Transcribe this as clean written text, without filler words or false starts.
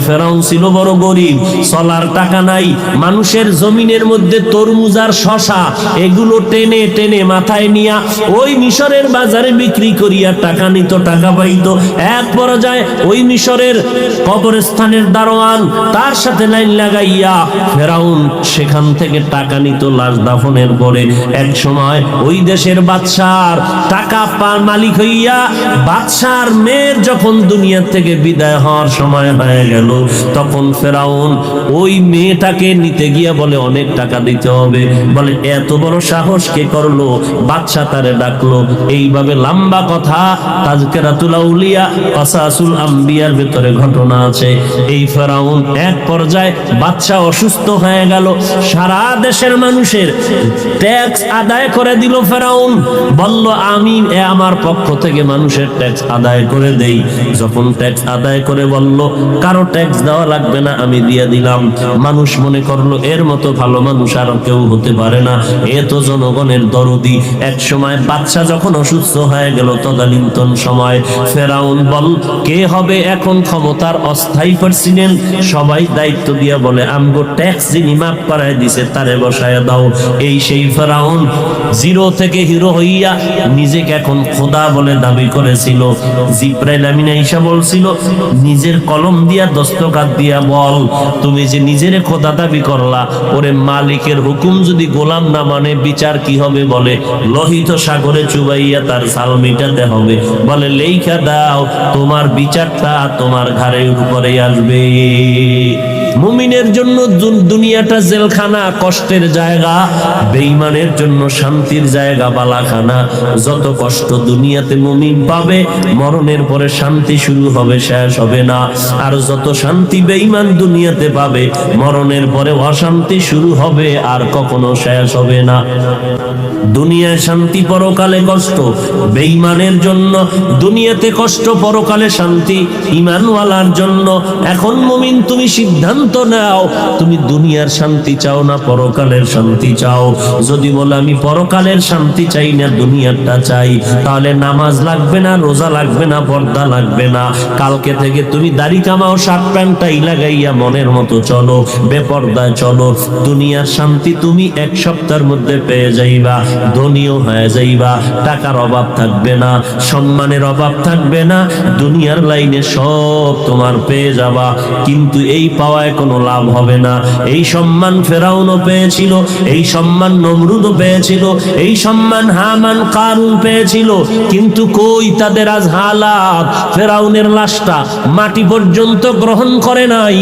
ফেরাউন ছিল বড় গরিব, চলার টাকা নাই। মানুষের জমিনের মধ্যে তরমুজ আর শশা এগুলো টেনে টেনে মাথায় নিয়া ওই মিশরের বাজারে বিক্রি করিয়া টাকা নিত, টাকা পাইতো। এক পর্যায়ে ওই মিশরের কবরস্থানের দারোয়ান তার সাথে লাইন লাগাইয়া ফেরাউন সেখান থেকে টাকা নিত লাশ দাফনের পরে। এক সময় ওই দেশের বাদশার টাকা মালিক হইয়া বাদশার মেয়ের যখন দুনিয়া থেকে বিদায় হওয়ার সময় হয়ে গেল, তখন ফেরাউন ওই মেয়েটাকে নিতে গিয়া বলে অনেক টাকা দিতে হবে। বলে এত বড় সাহস কে করলো? বাদশা তারে ডাকলো। এইভাবে লম্বা কথা তাজকিরাতুল আউলিয়া কাসাসুল আম্বিয়ার ভিতরে ঘটনা আছে। এই ফেরাউন এক পর্যায়ে বাদশা অসুস্থ হয়ে গেল, সারা দেশের মানুষের ট্যাক্স আদায় করে দিল। ফেরাউন বলল আমি আমার পক্ষ থেকে মানুষের ট্যাক্স আদায় করে দেই। যখন ট্যাক্স আদায় করে বলল কারো ট্যাক্স দেওয়া লাগবে না, আমি দিয়ে দিলাম। মানুষ মনে করলো এর মতো ভালো মানুষ আর কেউ হতে পারে না, এ তো জনগণের দরদি। এক সময় বাদশা যখন অসুস্থ হয়ে গেল, তদানীন্তন সময় ফেরাউন বল কে হবে এখন ক্ষমতার অস্থায়ী প্রেসিডেন্ট? সবাই দায়িত্ব দিয়া বলে আমগো ট্যাক্স যিনি মাফ করায় দিছে তারে বসায় দাও। এই সেই ফেরাউন জিরো থেকে হিরো হইয়া নিজেকে এখন খোদা বলে দাবি করেছিল। জিব্রাইল আমিন আয়েশা বলছিল নিজের কলম দিয়া দস্তখত দিয়া বল তুমি যে নিজের খোদা দাবি করলা, ওরে মালিকের হুকুম যদি গোলাম না মানে বিচার কি হবে? বলে লোহিত সাগরে চুবাইয়া তার সাল মিটাতে হবে। বলে লেখা দাও তোমার বিচারটা তোমার ঘাড়ের উপরে আসবে। মুমিনের জন্য দুনিয়াটা জেলখানা, কষ্টের জায়গা। বেঈমানের জন্য শান্তির জায়গা, বালাখানা। যত কষ্ট দুনিয়াতে মুমিন পাবে, মরণের পরে শান্তি শুরু হবে, শেষ হবে না। আর যত শান্তি বেঈমান দুনিয়াতে পাবে, মরণের পরে অশান্তি শুরু হবে, আর কখনো শেষ হবে না। দুনিয়ায় শান্তি, পরকালে কষ্ট। বেঈমানের জন্য দুনিয়াতে কষ্ট, পরকালে শান্তি। ঈমানওয়ালার জন্য এখন মুমিন তুমি সিদ্ধান্ত নাও, তুমি দুনিয়ার শান্তি চাও না পরকালের শান্তি চাও। যদি বলে আমি পরকালের শান্তি চাই না দুনিয়ারটা চাই, তাহলে নামাজ লাগবে না, রোজা লাগবে না, পর্দা লাগবে না। কালকে থেকে তুমি দাড়ি কামাও, শার্ট প্যান্টটাই লাগাইয়া মনের মতো চলো, বেপর্দায় চলো। দুনিয়ার শান্তি তুমি এক সপ্তাহের মধ্যে পেয়ে যাইবা, ধনীও হয়ে যাইবা, টাকার অভাব থাকবে না, সম্মানের অভাব থাকবে না, দুনিয়ার লাইনে সব তোমার পেয়ে যাবা। কিন্তু এই পাওয়ায় কোনো লাভ হবে না। এই সম্মান ফেরাউনও পেয়েছিল, এই সম্মান নমরুদও পেয়েছিল, এই সম্মান হামান কারুন পেয়েছিল, কিন্তু কই তাদের আজ হালাত? ফেরাউনের লাশটা মাটি পর্যন্ত গ্রহণ করে নাই।